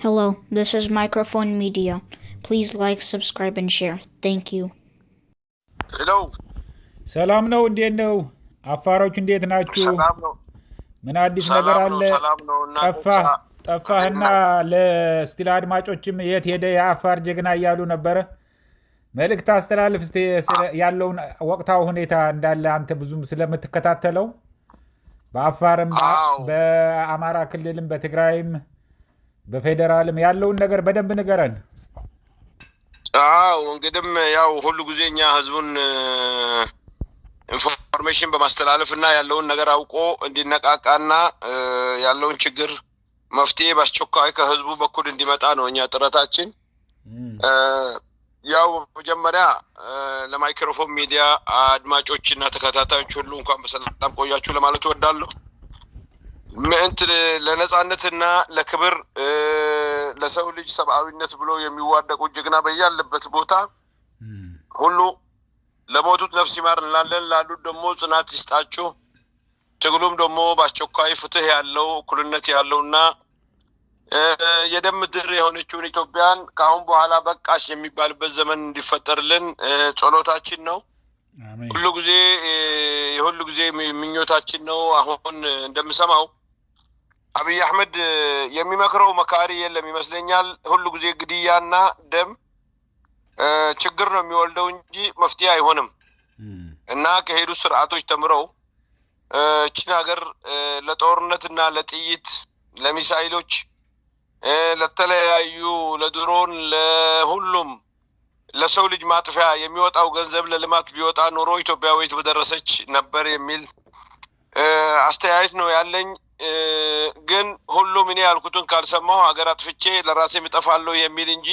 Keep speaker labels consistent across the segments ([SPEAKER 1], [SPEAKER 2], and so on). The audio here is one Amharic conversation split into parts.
[SPEAKER 1] Hello, this is Microphone Media. Please like, subscribe, and share. Thank you.
[SPEAKER 2] Hello.
[SPEAKER 3] ሰላም ነው እንዴት ነው አፋሮች እንዴት ናችሁ
[SPEAKER 2] ሰላም ነው
[SPEAKER 3] ምን አዲስ ነገር አለ
[SPEAKER 2] ሰላም ነው እና
[SPEAKER 3] ጠፋህና ለስቲል አድማጮችም የት ሄደ የአፋር ጀግና እያሉ ነበር መልእክት አስተላልፍ እስቲ ያለውን ወቅታው ሁኔታ እንዳለ አንተ ብዙም ስለምትከታተለው በአፋርም በአማራ ክልልም በትግራይም በፌደራልም ያለውን ነገር በደንብ ንገረን
[SPEAKER 2] እንግዲህ ያው ሁሉ ጊዜኛ ህዝቡን ኢንፎርሜሽን በማስተላለፍና ያለውን ነገር አውቆ እንዲነቃቃና ያለውን ችግር መፍትሄ ባስቸኳይ ከህዝቡ በኩል እንዲመጣ ነው እኛ ጥረታችን ያው መጀመሪያ ለማይክሮፎን ሚዲያ አድማጮችና ተከታታዮች ሁሉ እንኳን በሰላም ቆያችሁ ለማለት እወዳለሁ ለነጻነትና ለክብር ለሰው ልጅ ሰብአዊነት ብሎ የሚዋደቁ ጀግና በያለበት ቦታ ሁሉ ለሞቱት ነፍስ ይማር እንላለን ላሉት ደግሞ ጽናት ይስጣችሁ ትግሉም ደግሞ ባስቸኳይ ፍትህ ያለው እኩልነት ያለውና የደም ምድር የሆነችውን ኢትዮጵያን ካሁን በኋላ በቃሽ የሚባልበት ዘመን እንዲፈጠርልን ጸሎታችን ነው ሁሉ ጊዜ ምኞታችን ነው አሁን እንደምሰማው አብይ አህመድ የሚመክረው መካሪ የለም ይመስለኛል ሁሉ ጊዜ ግድያና ደም ችግር ነው የሚወልደው እንጂ መፍትሄ አይሆንም እና ከሄዱ ስርዓቶች ተምረው እቺን ሀገር ለጦርነትና ለጥይት ለሚሳይሎች ለተለያዩ ለድሮን ለሁሉም ለሰው ልጅ ማጥፊያ የሚወጣው ገንዘብ ለልማት ቢወጣ ኖሮ ኢትዮጵያዊት በደረሰች ነበር የሚል አስተያየት ነው ያለኝ ግን ሁሉም እኔ ያልኩትን ካልሰማው ሀገር አጥፍቼ ለራሴ ምጠፋለሁ የሚል እንጂ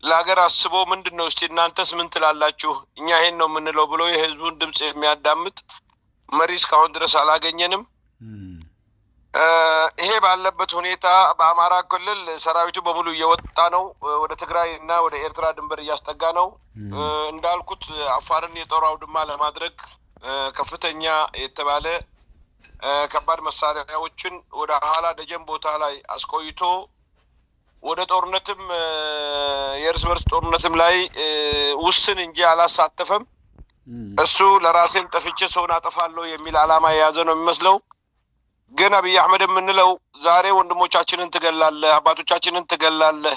[SPEAKER 2] ለሀገር አስቦ ምንድነው እስቲ እናንተስ ምን ትላላችሁ እኛ ይሄን ነው የምንለው ብሎ የህዝቡን ድምጽ የሚያዳምጥ መሪ እስካሁን ድረስ አላገኘንም ይሄ ባለበት ሁኔታ በአማራ ክልል ሰራዊቱ በሙሉ እየወጣ ነው ወደ ትግራይ እና ወደ ኤርትራ ድንበር እያስጠጋ ነው እንዳልኩት አፋርን የጦር አውድማ ለማድረግ ከፍተኛ የተባለ ከባድ መሳሪያዎችን ወደ ኋላ ደጀን ቦታ ላይ አስቆይቶ ወደ ጦርነትም የእርስ በርስ ጦርነትም ላይ ውስን እንጂ አላሳተፈም እሱ ለራሴም ጠፍቼ ሰውን አጠፋለሁ የሚል አላማ የያዘ ነው የሚመስለው ግን አብይ አህመድ የምንለው ዛሬ ወንድሞቻችንን ትገላለህ አባቶቻችንን ትገላለህ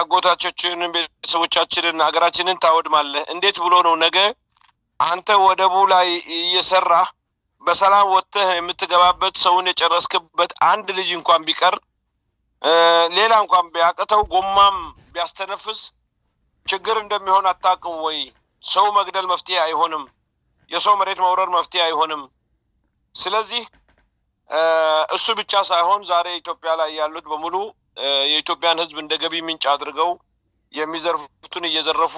[SPEAKER 2] አጎታችንን ቤተሰቦቻችንን ሀገራችንን ታወድማለህ እንዴት ብሎ ነው ነገ አንተ ወደቡ ላይ እየሰራ በሰላም ወጥተህ የምትገባበት ሰውን የጨረስክበት አንድ ልጅ እንኳን ቢቀር ሌላ እንኳን ቢያቀተው ጎማም ቢያስተነፍስ ችግር እንደሚሆን አታውቅም ወይ ሰው መግደል መፍትሄ አይሆንም የሰው መሬት መውረር መፍትሄ አይሆንም ስለዚህ እሱ ብቻ ሳይሆን ዛሬ ኢትዮጵያ ላይ ያሉት በሙሉ የኢትዮጵያን ህዝብ እንደገቢ ምንጭ አድርገው የሚዘርፉትን እየዘረፉ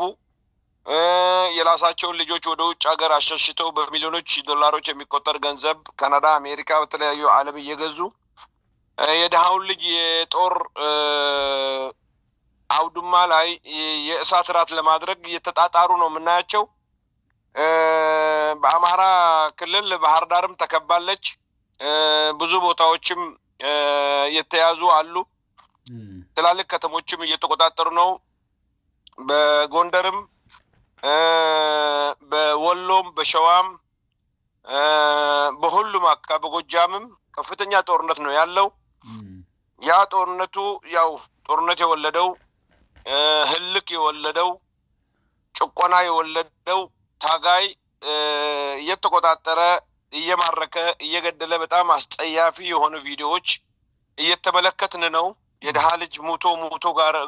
[SPEAKER 2] የራሳቸውን ልጆች ወደ ውጭ ሀገር አሸሽተው በሚሊዮኖች ዶላሮች የሚቆጠር ገንዘብ ካናዳ አሜሪካ በተለያዩ ዓለም እየገዙ የደሃውን ልጅ የጦር አውድማ ላይ የእሳት ራት ለማድረግ እየተጣጣሩ ነው የምናያቸው በአማራ ክልል ባህር ዳርም ተከባለች ብዙ ቦታዎችም የተያዙ አሉ ትላልቅ ከተሞችም እየተቆጣጠሩ ነው በጎንደርም በወሎም በሸዋም በሁሉም አካባቢ በጎጃምም ከፍተኛ ጦርነት ነው ያለው ያ ጦርነቱ ያው ጦርነት የወለደው ህልክ የወለደው ጭቆና የወለደው ታጋይ እየተቆጣጠረ እየማረከ እየገደለ በጣም አስጠያፊ የሆኑ ቪዲዮዎች እየተመለከትን ነው የደሃ ልጅ ሙቶ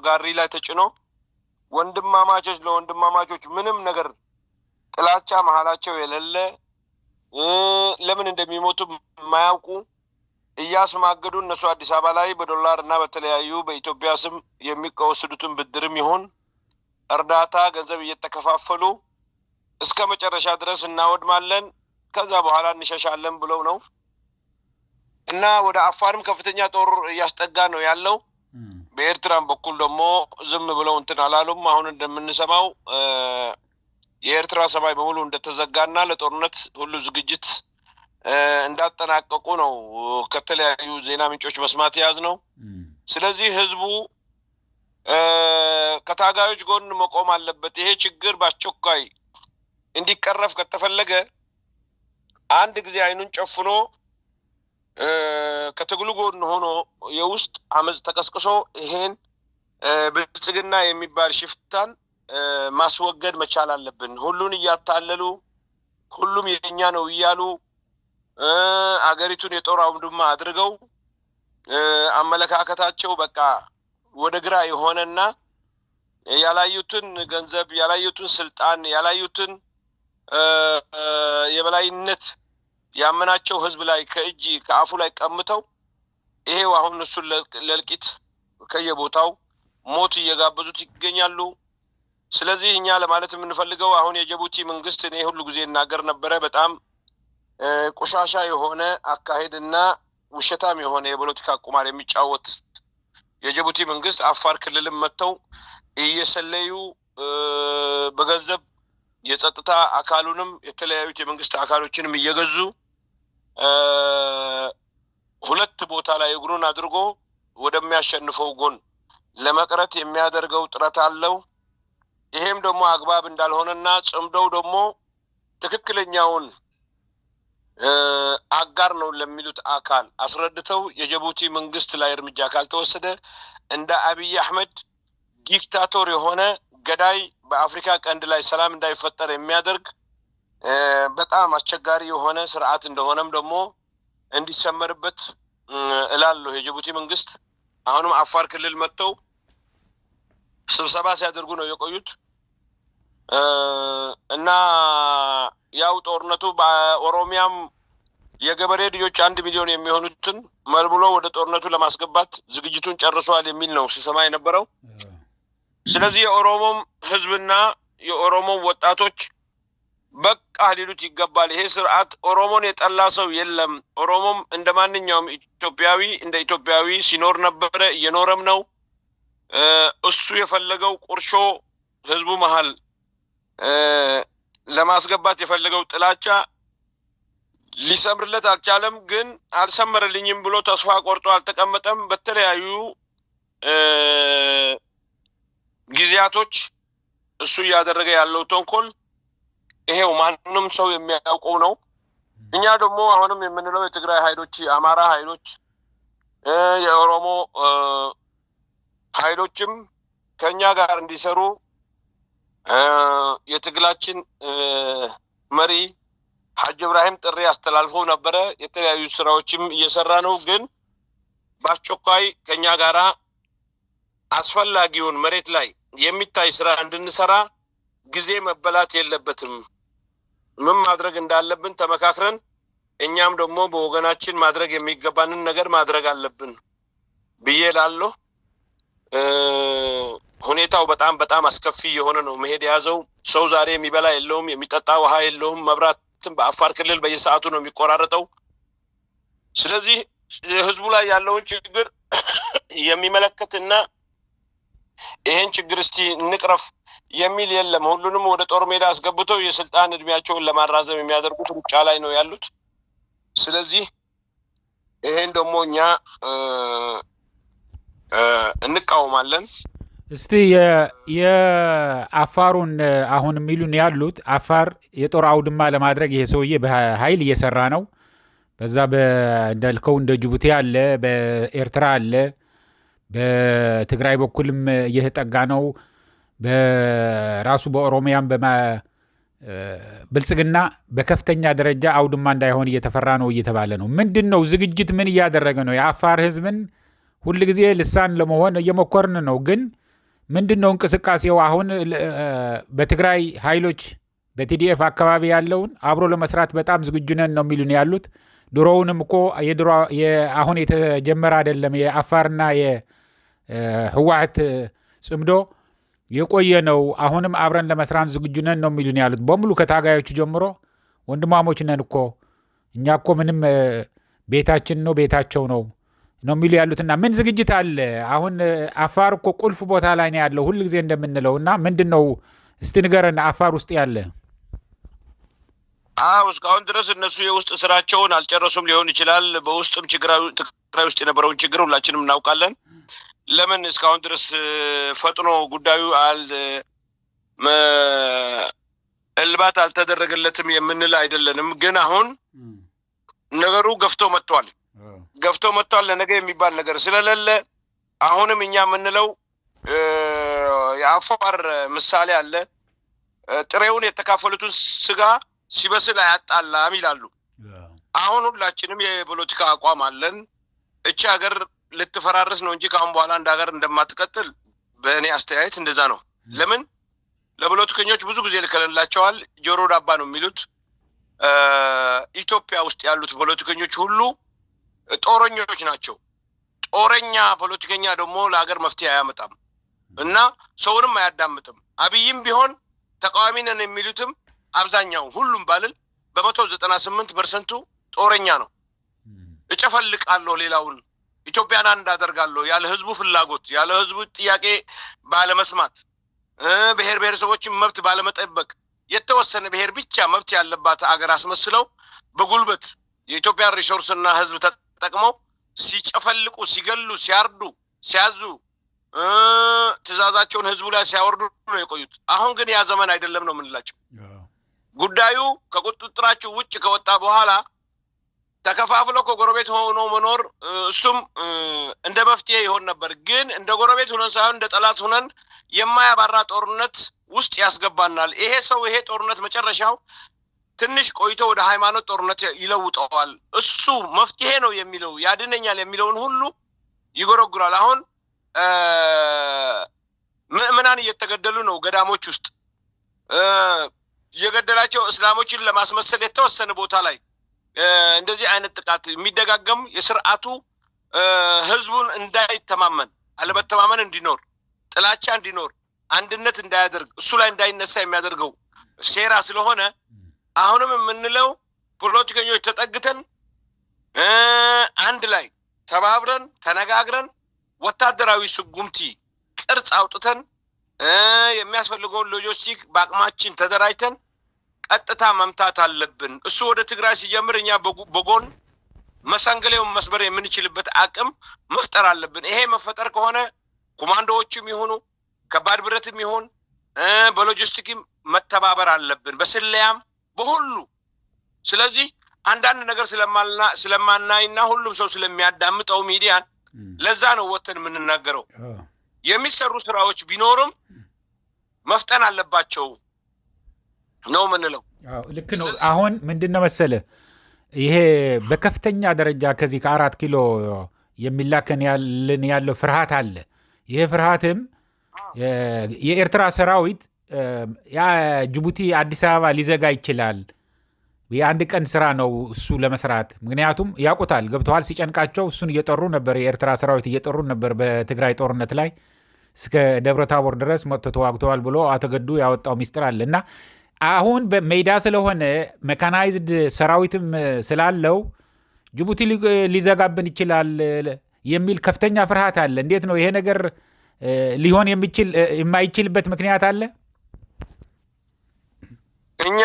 [SPEAKER 2] ጋሪ ላይ ተጭኖ ወንድማማቾች ለወንድማማቾች ምንም ነገር ጥላቻ መሃላቸው የሌለ ለምን እንደሚሞቱ የማያውቁ እያስማገዱ እነሱ አዲስ አበባ ላይ በዶላር እና በተለያዩ በኢትዮጵያ ስም የሚቀወስዱትን ብድርም ይሁን እርዳታ ገንዘብ እየተከፋፈሉ እስከ መጨረሻ ድረስ እናወድማለን ከዛ በኋላ እንሸሻለን ብለው ነው እና ወደ አፋርም ከፍተኛ ጦር እያስጠጋ ነው ያለው በኤርትራም በኩል ደግሞ ዝም ብለው እንትን አላሉም አሁን እንደምንሰማው የኤርትራ ሰማይ በሙሉ እንደተዘጋና ለጦርነት ሁሉ ዝግጅት እንዳጠናቀቁ ነው ከተለያዩ ዜና ምንጮች መስማት ያዝ ነው ስለዚህ ህዝቡ ከታጋዮች ጎን መቆም አለበት። ይሄ ችግር በአስቸኳይ እንዲቀረፍ ከተፈለገ አንድ ጊዜ አይኑን ጨፍኖ ከትግሉ ጎን ሆኖ የውስጥ አመጽ ተቀስቅሶ ይሄን ብልጽግና የሚባል ሽፍታን ማስወገድ መቻል አለብን። ሁሉን እያታለሉ ሁሉም የኛ ነው እያሉ አገሪቱን የጦር አውድማ አድርገው አመለካከታቸው በቃ ወደ ግራ የሆነና ያላዩትን ገንዘብ ያላዩትን ስልጣን ያላዩትን የበላይነት ያመናቸው ህዝብ ላይ ከእጅ ከአፉ ላይ ቀምተው ይሄው አሁን እሱን ለልቂት ከየቦታው ሞት እየጋበዙት ይገኛሉ። ስለዚህ እኛ ለማለት የምንፈልገው አሁን የጅቡቲ መንግስት እኔ ሁሉ ጊዜ እናገር ነበር በጣም ቆሻሻ የሆነ አካሄድና ውሸታም የሆነ የፖለቲካ ቁማር የሚጫወት የጅቡቲ መንግስት አፋር ክልልም መተው እየሰለዩ በገንዘብ የጸጥታ አካሉንም የተለያዩት የመንግስት አካሎችንም እየገዙ ሁለት ቦታ ላይ እግሩን አድርጎ ወደሚያሸንፈው ጎን ለመቅረት የሚያደርገው ጥረት አለው። ይሄም ደግሞ አግባብ እንዳልሆነና ጽምደው ደግሞ ትክክለኛውን አጋር ነው ለሚሉት አካል አስረድተው የጅቡቲ መንግስት ላይ እርምጃ ካልተወሰደ እንደ አብይ አህመድ ዲክታቶር የሆነ ገዳይ በአፍሪካ ቀንድ ላይ ሰላም እንዳይፈጠር የሚያደርግ በጣም አስቸጋሪ የሆነ ስርዓት እንደሆነም ደግሞ እንዲሰመርበት እላለሁ። የጅቡቲ መንግስት አሁንም አፋር ክልል መጥተው ስብሰባ ሲያደርጉ ነው የቆዩት እና ያው ጦርነቱ በኦሮሚያም የገበሬ ልጆች 1 ሚሊዮን የሚሆኑትን መልምሎ ወደ ጦርነቱ ለማስገባት ዝግጅቱን ጨርሷል የሚል ነው ሲሰማ የነበረው። ስለዚህ የኦሮሞም ህዝብና የኦሮሞም ወጣቶች በቃ ሊሉት ይገባል። ይሄ ስርዓት ኦሮሞን የጠላ ሰው የለም። ኦሮሞም እንደማንኛውም ኢትዮጵያዊ እንደ ኢትዮጵያዊ ሲኖር ነበረ እየኖረም ነው። እሱ የፈለገው ቁርሾ ህዝቡ መሃል ለማስገባት የፈለገው ጥላቻ ሊሰምርለት አልቻለም። ግን አልሰመረልኝም ብሎ ተስፋ ቆርጦ አልተቀመጠም። በተለያዩ ጊዜያቶች እሱ ያደረገ ያለው ተንኮል ይሄው ማንንም ሰው የሚያውቀው ነው። እኛ ደግሞ አሁንም የምንለው የትግራይ ኃይሎች የአማራ ኃይሎች የኦሮሞ ኃይሎችም ከኛ ጋር እንዲሰሩ የትግላችን መሪ ሐጅ ኢብራሂም ጥሪ አስተላልፈው ነበረ። የተለያዩ ስራዎችም እየሰራ ነው። ግን በአስቸኳይ ከኛ ጋራ አስፈላጊውን መሬት ላይ የሚታይ ስራ እንድንሰራ ጊዜ መበላት የለበትም። ምን ማድረግ እንዳለብን ተመካክረን እኛም ደግሞ በወገናችን ማድረግ የሚገባንን ነገር ማድረግ አለብን ብዬ እላለሁ። ሁኔታው በጣም አስከፊ የሆነ ነው መሄድ ያዘው። ሰው ዛሬ የሚበላ የለውም፣ የሚጠጣ ውሃ የለውም። መብራትም በአፋር ክልል በየሰዓቱ ነው የሚቆራረጠው። ስለዚህ ህዝቡ ላይ ያለውን ችግር የሚመለከትና ይሄን ችግር እስቲ እንቅረፍ የሚል የለም። ሁሉንም ወደ ጦር ሜዳ አስገብተው የስልጣን እድሜያቸውን ለማራዘም የሚያደርጉት ሩጫ ላይ ነው ያሉት። ስለዚህ ይሄን ደግሞ እኛ እንቃወማለን።
[SPEAKER 3] እስቲ የአፋሩን አሁን የሚሉን ያሉት አፋር የጦር አውድማ ለማድረግ ይሄ ሰውዬ በኃይል እየሰራ ነው። በዛ እንዳልከው እንደ ጅቡቲ አለ፣ በኤርትራ አለ፣ በትግራይ በኩልም እየተጠጋ ነው። በራሱ በኦሮሚያም ብልጽግና በከፍተኛ ደረጃ አውድማ እንዳይሆን እየተፈራ ነው እየተባለ ነው። ምንድነው ዝግጅት ምን እያደረገ ነው? የአፋር ህዝብን ሁሉ ጊዜ ልሳን ለመሆን እየሞከርን ነው። ግን ምንድነው እንቅስቃሴው? አሁን በትግራይ ኃይሎች በቲዲኤፍ አካባቢ ያለውን አብሮ ለመስራት በጣም ዝግጁ ነን ነው የሚሉን ያሉት። ድሮውንም እኮ አሁን የተጀመረ አይደለም። የአፋርና የህወሓት ጽምዶ የቆየ ነው። አሁንም አብረን ለመስራት ዝግጁ ነን ነው የሚሉን ያሉት በሙሉ ከታጋዮቹ ጀምሮ። ወንድማሞች ነን እኮ እኛ እኮ ምንም ቤታችን ነው ቤታቸው ነው የሚሉ ያሉትና ምን ዝግጅት አለ? አሁን አፋር እኮ ቁልፍ ቦታ ላይ ነው ያለው ሁሉ ጊዜ እንደምንለው እና ምንድነው እስቲ ንገረን አፋር ውስጥ ያለ።
[SPEAKER 2] እስካሁን ድረስ እነሱ የውስጥ ስራቸውን አልጨረሱም ሊሆን ይችላል። በውስጥም ትግራይ ውስጥ የነበረውን ችግር ሁላችንም እናውቃለን። ለምን እስካሁን ድረስ ፈጥኖ ጉዳዩ እልባት አልተደረገለትም የምንል አይደለንም ግን አሁን ነገሩ ገፍቶ መጥቷል ለነገ የሚባል ነገር ስለሌለ አሁንም እኛ ምንለው የአፋር ምሳሌ አለ ጥሬውን የተካፈሉትን ስጋ ሲበስል አያጣላም ይላሉ አሁን ሁላችንም የፖለቲካ አቋም አለን እቺ ሀገር ልትፈራረስ ነው እንጂ ካሁን በኋላ እንደ ሀገር እንደማትቀጥል በእኔ አስተያየት እንደዛ ነው ለምን ለፖለቲከኞች ብዙ ጊዜ ልከለላቸዋል ጆሮ ዳባ ነው የሚሉት ኢትዮጵያ ውስጥ ያሉት ፖለቲከኞች ሁሉ ጦረኞች ናቸው ጦረኛ ፖለቲከኛ ደግሞ ለሀገር መፍትሄ አያመጣም እና ሰውንም አያዳምጥም አብይም ቢሆን ተቃዋሚ ነን የሚሉትም አብዛኛው ሁሉም ባልል በ198% ጦረኛ ነው እጨፈልቃለሁ ሌላውን ኢትዮጵያን እንዳደርጋለሁ ያለ ህዝቡ ፍላጎት ያለ ህዝቡ ጥያቄ ባለመስማት ብሔር ብሔረሰቦችን መብት ባለመጠበቅ የተወሰነ ብሔር ብቻ መብት ያለባት ሀገር አስመስለው በጉልበት የኢትዮጵያ ሪሶርስና ህዝብ ተጠቅመው ሲጨፈልቁ ሲገሉ ሲያርዱ ሲያዙ ትዛዛቸውን ህዝቡ ላይ ሲያወርዱ ነው የቆዩት አሁን ግን ያ ዘመን አይደለም ነው ምንላቸው ጉዳዩ ከቁጥጥራቸው ውጭ ከወጣ በኋላ ተከፋፍሎ ከጎረቤት ሆኖ መኖር እሱም እንደ መፍትሄ ይሆን ነበር ግን እንደ ጎረቤት ሆነን ሳይሆን እንደ ጠላት ሆነን የማያባራ ጦርነት ውስጥ ያስገባናል ይሄ ጦርነት መጨረሻው ትንሽ ቆይቶ ወደ ሃይማኖት ጦርነት ይለውጣዋል እሱ መፍትሄ ነው የሚለው ያድነኛል የሚለውን ሁሉ ይጎረጉራል አሁን ምዕመናን እየተገደሉ ነው ገዳሞች ውስጥ የገደላቸው እስላሞችን ለማስመሰል የተወሰነ ቦታ ላይ እንደዚህ አይነት ጥቃት የሚደጋገም የሥርዓቱ ህዝቡን እንዳይተማመን አለመተማመን እንዲኖር ጥላቻ እንዲኖር አንድነት እንዳያደርግ እሱ ላይ እንዳይነሳ የሚያደርገው ሴራ ስለሆነ አሁንም የምንለው ፖለቲከኞች ተጠግተን አንድ ላይ ተባብረን ተነጋግረን ወታደራዊ ስጉምቲ ቅርጽ አውጥተን የሚያስፈልገው ሎጂስቲክ በአቅማችን ተደራጅተን ቀጥታ መምታት አለብን እሱ ወደ ትግራይ ሲጀምር እኛ በጎን መሳንገሌውን መስበር የምንችልበት አቅም መፍጠር አለብን ይሄ መፈጠር ከሆነ ኮማንዶዎችም ይሁኑ ከባድ ብረትም ይሁን በሎጂስቲክም መተባበር አለብን በስለያም በሁሉ ስለዚህ አንዳንድ ነገር ስለማናይና ሁሉም ሰው ስለሚያዳምጠው ሚዲያን ለዛ ነው ወተን የምንናገረው የሚሰሩ ስራዎች ቢኖርም መፍጠን አለባቸው ነው ምንለው
[SPEAKER 3] ልክ ነው አሁን ምንድነው መሰለ ይሄ በከፍተኛ ደረጃ ከዚህ ከ4 ኪሎ የሚላከን ያለው ፍርሃት አለ ይሄ ፍርሃትም የኤርትራ ሰራዊት ያ ጅቡቲ አዲስ አበባ ሊዘጋ ይችላል የአንድ ቀን ስራ ነው እሱ ለመስራት ምክንያቱም ያቆታል ገብተዋል ሲጨንቃቸው እሱን እየጠሩ ነበር የኤርትራ ሰራዊት እየጠሩ ነበር በትግራይ ጦርነት ላይ እስከ ደብረታቦር ድረስ መጥተው ተዋግተዋል ብሎ አተገዱ ያወጣው ሚስጥር አለና አሁን በሜዳ ስለሆነ ሜካናይዝድ ሰራዊትም ስላለው ጅቡቲ ሊዘጋብን ይችላል የሚል ከፍተኛ ፍርሃት አለ እንዴት ነው ይሄ ነገር ሊሆን የማይችልበት ምክንያት አለ
[SPEAKER 2] እኛ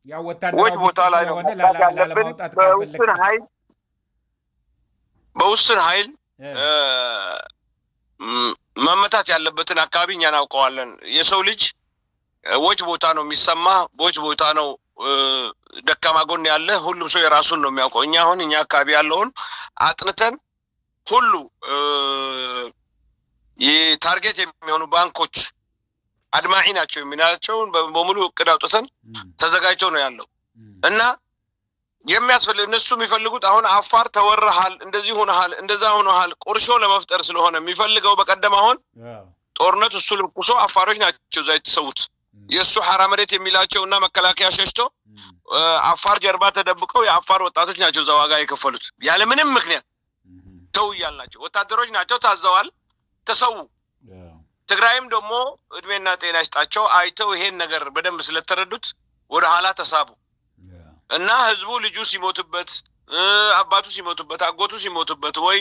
[SPEAKER 3] ያው ወታደራዊ ቦታ ላይ ነው ላለማውጣት
[SPEAKER 2] በውስን ኃይል መመታት ያለበትን አካባቢ እኛ እናውቀዋለን የሰው ልጅ ወጭ ቦታ ነው የሚሰማ ወጭ ቦታ ነው ደካማ ጎን ያለ ሁሉም ሰው የራሱን ነው የሚያውቀው እኛ አሁን እኛ አካባቢ ያለውን አጥንተን ሁሉ የታርጌት የሚሆኑ ባንኮች አድማዒ ናቸው የሚናቸው በሙሉ እቅድ አውጥተን ተዘጋጅተው ነው ያለው እና የሚያስፈልግ እነሱ የሚፈልጉት አሁን አፋር ተወረሃል እንደዚህ ሆነሃል እንደዛ ሆነሃል ቁርሾ ለመፍጠር ስለሆነ የሚፈልገው በቀደም አሁን ጦርነት እሱ ልኩሶ አፋሮች ናቸው ዛይት ሰውት የሱ ሐራ መሬት የሚላቸውና መከላከያ ሸሽቶ አፋር ጀርባ ተደብቀው የአፋር ወጣቶች ናቸው ዘዋጋ የከፈሉት ያለ ምንም ምክንያት ተው ያልናቸው ወታደሮች ናቸው ታዘዋል ተሰው ትግራይም ደግሞ እድሜና ጤና ይስጣቸው አይተው ይሄን ነገር በደንብ ስለተረዱት ወደ ኋላ ተሳቡ እና ህዝቡ ልጁ ሲሞትበት አባቱ ሲሞትበት አጎቱ ሲሞትበት ወይ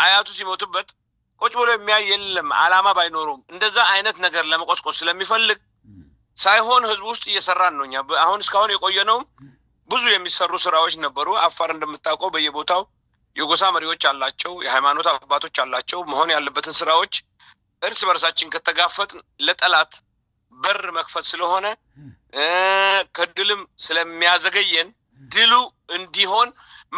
[SPEAKER 2] አያቱ ሲሞትበት ቁጭ ብሎ የሚያይ የለም አላማ ባይኖርም እንደዛ አይነት ነገር ለመቆስቆስ ስለሚፈልግ ሳይሆን ህዝቡ ውስጥ እየሰራን ነው እኛ አሁን እስካሁን የቆየነው ብዙ የሚሰሩ ስራዎች ነበሩ አፋር እንደምታውቀው በየቦታው የጎሳ መሪዎች አላቸው የሃይማኖት አባቶች አላቸው መሆን ያለበትን ስራዎች እርስ በርሳችን ከተጋፈጥን ለጠላት በር መክፈት ስለሆነ ከድልም ስለሚያዘገየን ድሉ እንዲሆን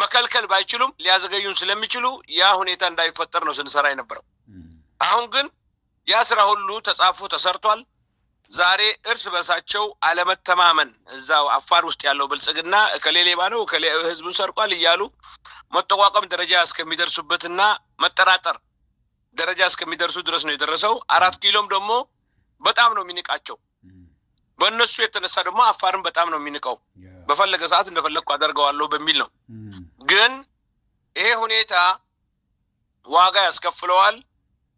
[SPEAKER 2] መከልከል ባይችሉም ሊያዘገዩን ስለሚችሉ ያ ሁኔታ እንዳይፈጠር ነው ስንሰራ የነበረው አሁን ግን ያ ስራ ሁሉ ተጻፎ ተሰርቷል ዛሬ እርስ በርሳቸው አለመተማመን እዛው አፋር ውስጥ ያለው ብልጽግና ከሌሌባ ነው ህዝቡን ሰርቋል ይያሉ መጠቋቋም ደረጃ እስከሚደርሱበትና መጠራጠር ደረጃ እስከሚደርሱ ድረስ ነው የደረሰው 4 ኪሎም ደግሞ በጣም ነው የሚንቃቸው በእነሱ የተነሳ ደግሞ አፋርን በጣም ነው የሚንቀው በፈለገ ሰዓት እንደፈለኩ አደርጋለሁ በሚል ነው ግን ይሄ ሁኔታ ዋጋ ያስከፍለዋል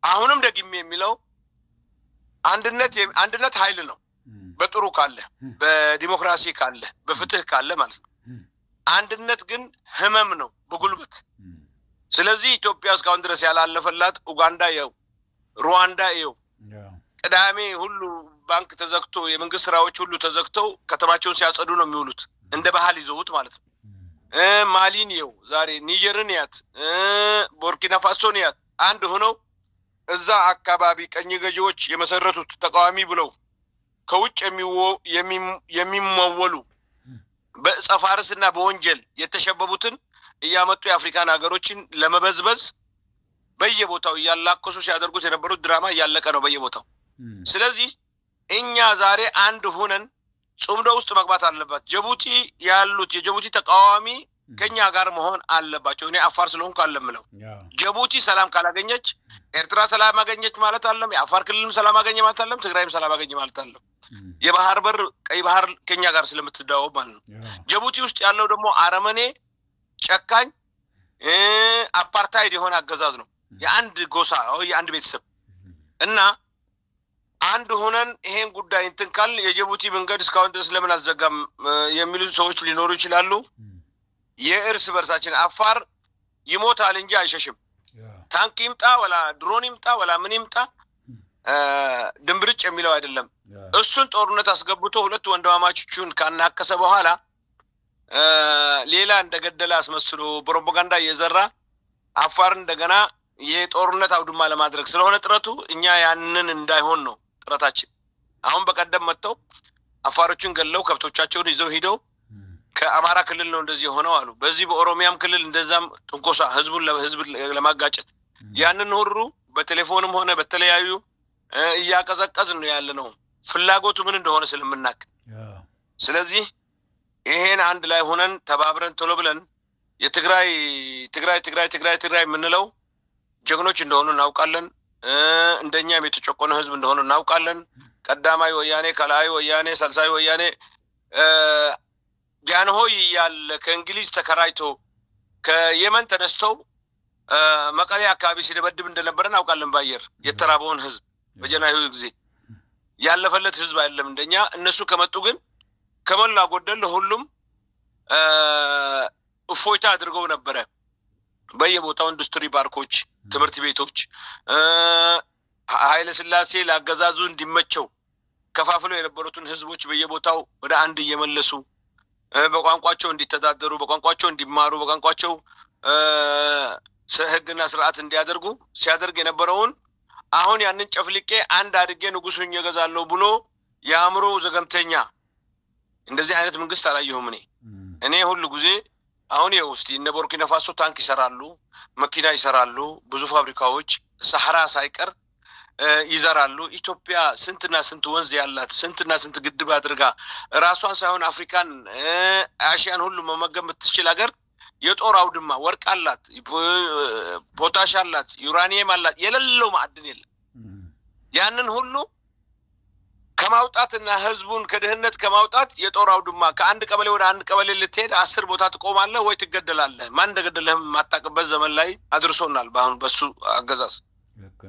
[SPEAKER 2] አሁንም ደግሜ የሚለው አንድነት ኃይል ነው በጥሩ ካለ በዲሞክራሲ ካለ በፍትህ ካለ ማለት ነው አንድነት ግን ህመም ነው በጉልበት ስለዚህ ኢትዮጵያ እስካሁን ድረስ ያላለፈላት ኡጋንዳ ይው ሩዋንዳ ይው ቅዳሜ ሁሉ ባንክ ተዘግቶ የመንግስት ስራዎች ሁሉ ተዘግተው ከተማቸውን ሲያጸዱ ነው የሚውሉት እንደ ባህል ይዘውት ማለት ነው ማሊን ይው ዛሬ ኒጀርን ያት ቡርኪና ፋሶን ያት አንድ ሆነው እዛ አካባቢ ቀኝ ገዢዎች የመሰረቱት ተቃዋሚ ብለው ከውጭ የሚመወሉ በጸፋርስና በወንጀል የተሸበቡትን እያመጡ የአፍሪካን ሀገሮችን ለመበዝበዝ በየቦታው ያላቀሱ ሲያደርጉት የነበሩት ድራማ ያለቀ ነው በየቦታው ስለዚህ እኛ ዛሬ አንድ ሆነን ጾምዶ ውስጥ መግባት አለበት ጅቡቲ ያሉት የጅቡቲ ተቃዋሚ ከኛ ጋር መሆን አለባቸው እኔ አፋር ስለሆንኩ አለምለው ጅቡቲ ሰላም ካላገኘች ኤርትራ ሰላም አገኘች ማለት አይደለም የአፋር ክልልም ሰላም አገኘ ማለት አይደለም ትግራይም ሰላም አገኘ ማለት አይደለም የባህር በር ቀይ ባህር ከኛ ጋር ስለምትዳወው ማለት ነው ጅቡቲ ውስጥ ያለው ደግሞ አረመኔ ጨካኝ አፓርታይድ የሆነ አገዛዝ ነው የአንድ ጎሳ ወይ የአንድ ቤተሰብ እና አንድ ሆነን ይሄን ጉዳይ እንትን ካል የጅቡቲ መንገድ እስካሁን ድረስ ለምን አልዘጋም የሚሉ ሰዎች ሊኖሩ ይችላሉ የእርስ በርሳችን አፋር ይሞታል እንጂ አይሸሽም ታንክ ይምጣ ወላ ድሮን ይምጣ ወላ ምን ይምጣ ድንብርጭ የሚለው አይደለም እሱን ጦርነት አስገብቶ ሁለት ወንድማማቾቹን ካናከሰ በኋላ ሌላ እንደገደለ አስመስሎ ፕሮፓጋንዳ እየዘራ አፋር እንደገና የጦርነት አውድማ ለማድረግ ስለሆነ ጥረቱ እኛ ያንን እንዳይሆን ነው ጥረታችን አሁን በቀደም መጥተው አፋሮችን ገለው ከብቶቻቸውን ይዘው ሄደው ከአማራ ክልል ነው እንደዚህ ሆነው አሉ በዚህ በኦሮሚያም ክልል እንደዛም ጥንቆሳ ህዝቡን ለህዝብ ለማጋጨት ያንን ሁሉ በቴሌፎንም ሆነ በተለያዩ እያቀዘቀዝን ነው ያለነው ፍላጎቱ ምን እንደሆነ ስለምናክ ስለዚህ ይሄን አንድ ላይ ሆነን ተባብረን ቶሎ ብለን የትግራይ ምንለው ጀግኖች እንደሆኑ እናውቃለን እንደኛም የተጨቆነ ህዝብ እንደሆኑ እናውቃለን ቀዳማይ ወያኔ ከላይ ወያኔ ሳልሳይ ወያኔ ጃንሆይ ያለ ከእንግሊዝ ተከራይቶ ከየመን ተነስተው መቀሌ አካባቢ ሲደበድብ እንደነበረ እናውቃለን ባየር የተራበውን ህዝብ በጀናዩ ጊዜ ያለፈለት ህዝብ አይደለም እንደኛ እነሱ ከመጡ ግን ከመላ ጎደል ሁሉም እፎይታ አድርገው ነበር በየቦታው ኢንዱስትሪ ፓርኮች ትምህርት ቤቶች ኃይለ ሥላሴ ለአገዛዙ እንዲመቸው ከፋፍለው የነበሩትን ህዝቦች በየቦታው ወደ አንድ እየመለሱ በቋንቋቸው እንዲተዳደሩ በቋንቋቸው እንዲማሩ በቋንቋቸው ህግና ስርዓት እንዲያደርጉ ሲያደርግ የነበረውን አሁን ያንን ጨፍልቄ አንድ አድርጌ ንጉሱን ይገዛለው ብሎ ያምሮ ዘገምተኛ እንደዚህ አይነት መንግስት አላየሁም እኔ ሁሉ ጊዜ አሁን የውስጥ እነ ቡርኪና ፋሶ ታንክ ይሰራሉ መኪና ይሰራሉ ብዙ ፋብሪካዎች ሰሐራ ሳይቀር ይዘራሉ ኢትዮጵያ ስንትና ስንት ወንዝ ያላት ስንትና ስንት ግድብ አድርጋ ራሷን ሳይሆን አፍሪካን አሽያን ሁሉ መመገብ የምትችል ሀገር የጦር አውድማ ወርቅ አላት ፖታሽ አላት ዩራኒየም አላት የሌለው ማዕድን የለም ያንን ሁሉ ከማውጣትና ህዝቡን ከደህንነት ከማውጣት የጦር አውድማ ከአንድ ቀበሌ ወደ አንድ ቀበሌ ልትሄድ 10 ቦታ ትቆማለህ ወይ ትገደላለህ ማን እንደገደለህም ማጣቀበት ዘመን ላይ አድርሶናል ባሁን በሱ አገዛዝ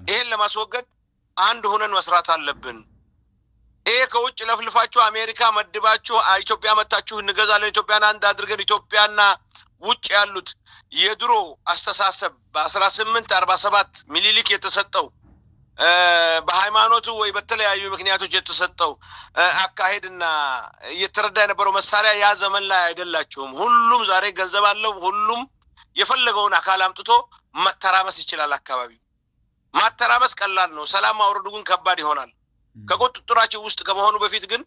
[SPEAKER 2] ይሄን ለማስወገድ አንድ ሆነን መስራት አለብን ይሄ ከውጭ ለፍልፋችሁ አሜሪካ መድባችሁ ኢትዮጵያ መታችሁ እንገዛለን ኢትዮጵያን አንድ አድርገን ኢትዮጵያና ውጭ ያሉት የድሮ አስተሳሰብ በ1847 ሚሊሊክ የተሰጠው በሃይማኖቱ ወይ በተለያዩ ምክንያቶች የተሰጠው አካሄድና የተረዳ የነበረው መሳሪያ ያ ዘመን ላይ አይደላችሁም ሁሉም ዛሬ ገንዘብ አለው ሁሉም የፈለገውን አካል አምጥቶ መተራመስ ይችላል አካባቢው ማተራመስ ቀላል ነው ሰላም ማውረዱ ግን ከባድ ይሆናል ከቁጥጥራችን ውስጥ ከመሆኑ በፊት ግን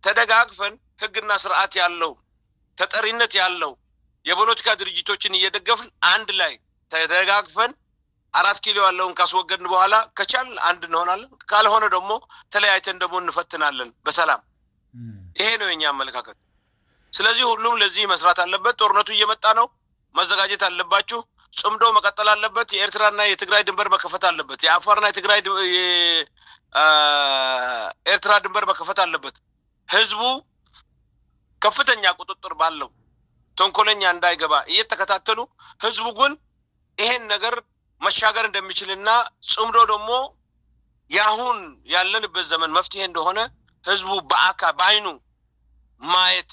[SPEAKER 2] ተደጋግፈን ህግና ስርዓት ያለው ተጠሪነት ያለው የፖለቲካ ድርጅቶችን እየደገፍን አንድ ላይ ተደጋግፈን 4 ኪሎ ያለውን ካስወገድን በኋላ ከቻል አንድ እንሆናለን ካልሆነ ደግሞ ተለያይተን ደግሞ እንፈትናለን በሰላም ይሄ ነው የኛ አመለካከት ስለዚህ ሁሉም ለዚህ መስራት አለበት ጦርነቱ እየመጣ ነው መዘጋጀት አለባችሁ ጽምዶ መቀጠል አለበት የኤርትራና የትግራይ ድንበር መከፈት አለበት የአፋርና የትግራይ ኤርትራ ድንበር መከፈት አለበት ህዝቡ ከፍተኛ ቁጥጥር ባለው ተንኮለኛ እንዳይገባ እየተከታተሉ ህዝቡ ግን ይሄን ነገር መሻገር እንደሚችልና ጽምዶ ደግሞ ያሁን ያለንበት ዘመን መፍትሄ እንደሆነ ህዝቡ በአይኑ ማየት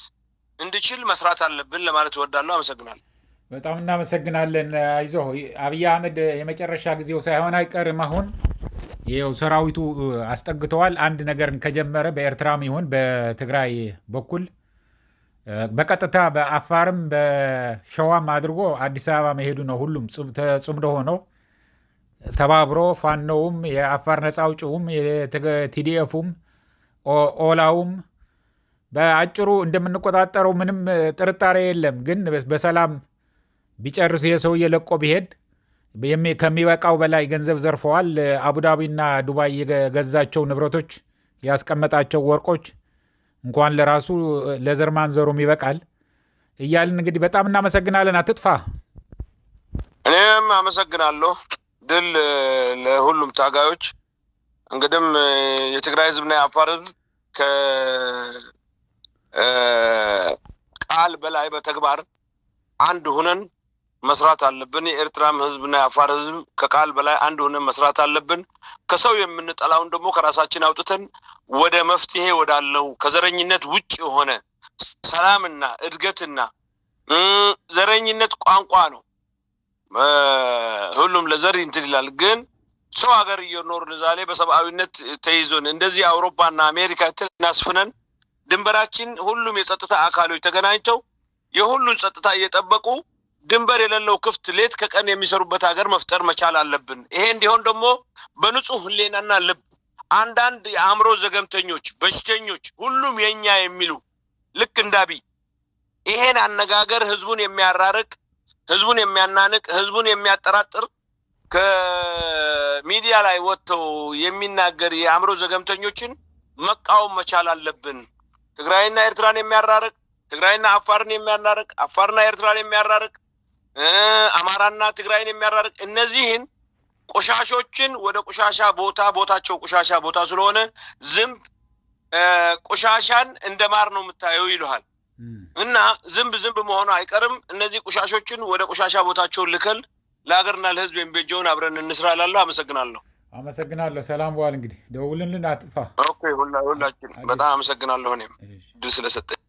[SPEAKER 2] እንዲችል መስራት አለብን ለማለት እወዳለሁ አመሰግናለሁ
[SPEAKER 3] በጣም እናመሰግናለን አይዞህ አብይ አህመድ የመጨረሻ ጊዜው ሳይሆን አይቀርም አሁን ይሄው ሰራዊቱ አስጠግተዋል አንድ ነገርን ከጀመረ በኤርትራም ይሁን በትግራይ በኩል በቀጥታ በአፋርም በሸዋም አድርጎ አዲስ አበባ መሄዱ ነው ሁሉም ጽምዶ ሆኖ ተባብሮ ፋኖውም የአፋር ነፃ አውጪውም የቲዲኤፍም ኦላውም በአጭሩ እንደምንቆጣጠረው ምንም ጥርጣሬ የለም ግን በሰላም ቢጨርስ የሰው የለቆ ቢሄድ ከሚበቃው በላይ ገንዘብ ዘርፈዋል አቡዳቢና ዱባይ የገዛቸው ንብረቶች ያስቀመጣቸው ወርቆች እንኳን ለራሱ ለዘርማን ዘሩም ይበቃል እያልን እንግዲህ በጣም እናመሰግናለን አትጥፋ
[SPEAKER 2] እኔም አመሰግናለሁ ድል ለሁሉም ታጋዮች እንግዲህም የትግራይ ህዝብና የአፋር ህዝብ ከቃል በላይ በተግባር አንድ ሆነን መስራት አለብን የኤርትራም ህዝብና የአፋር ህዝብ ከቃል በላይ አንድ ሆነን መስራት አለብን ከሰው የምንጠላውን ደግሞ ከራሳችን አውጥተን ወደ መፍትሄ ወዳለው ከዘረኝነት ውጭ ሆነ ሰላምና እድገትና ዘረኝነት ቋንቋ ነው ሁሉም ለዘር ይላል ግን ሰው ሀገር እየኖርን ዛሬ በሰብአዊነት ተይዞን እንደዚህ አውሮፓና አሜሪካ ተናስፈነን ድንበራችን ሁሉም የጸጥታ አካሎች ተገናኝተው የሁሉን ጸጥታ እየጠበቁ ድንበር የሌለው ክፍት ሌት ከቀን የሚሰሩበት ሀገር መፍጠር መቻል አለብን ይሄ እንዲሆን ደግሞ በንጹህ ህሊናና ልብ አንዳንድ የአእምሮ ዘገምተኞች በሽተኞች ሁሉም የኛ የሚሉ ልክ እንዳቢ ይሄን አነጋገር ህዝቡን የሚያራርቅ ህዝቡን የሚያናንቅ ህዝቡን የሚያጠራጥር ከሚዲያ ላይ ወጥተው የሚናገር የአእምሮ ዘገምተኞችን መቃወም መቻል አለብን ትግራይና ኤርትራን የሚያራርቅ ትግራይና አፋርን የሚያራርቅ አፋርና ኤርትራን የሚያራርቅ አማራና ትግራይን የሚያራርቅ እነዚህን ቆሻሾችን ወደ ቆሻሻ ቦታቸው ቆሻሻ ቦታ ስለሆነ ዝምብ ቆሻሻን እንደማር ነው የምታየው ይሉሃል እና ዝምብ መሆኑ አይቀርም እነዚህ ቆሻሾችን ወደ ቆሻሻ ቦታቸው ልከል ለሀገርና ለህዝብ የሚበጀውን አብረን እንስራላለሁ አመሰግናለሁ ሰላም በኋላ እንግዲህ ደውልልን አጥፋ ኦኬ ሁላችን በጣም አመሰግናለሁ እኔም ድል ስለሰጠኝ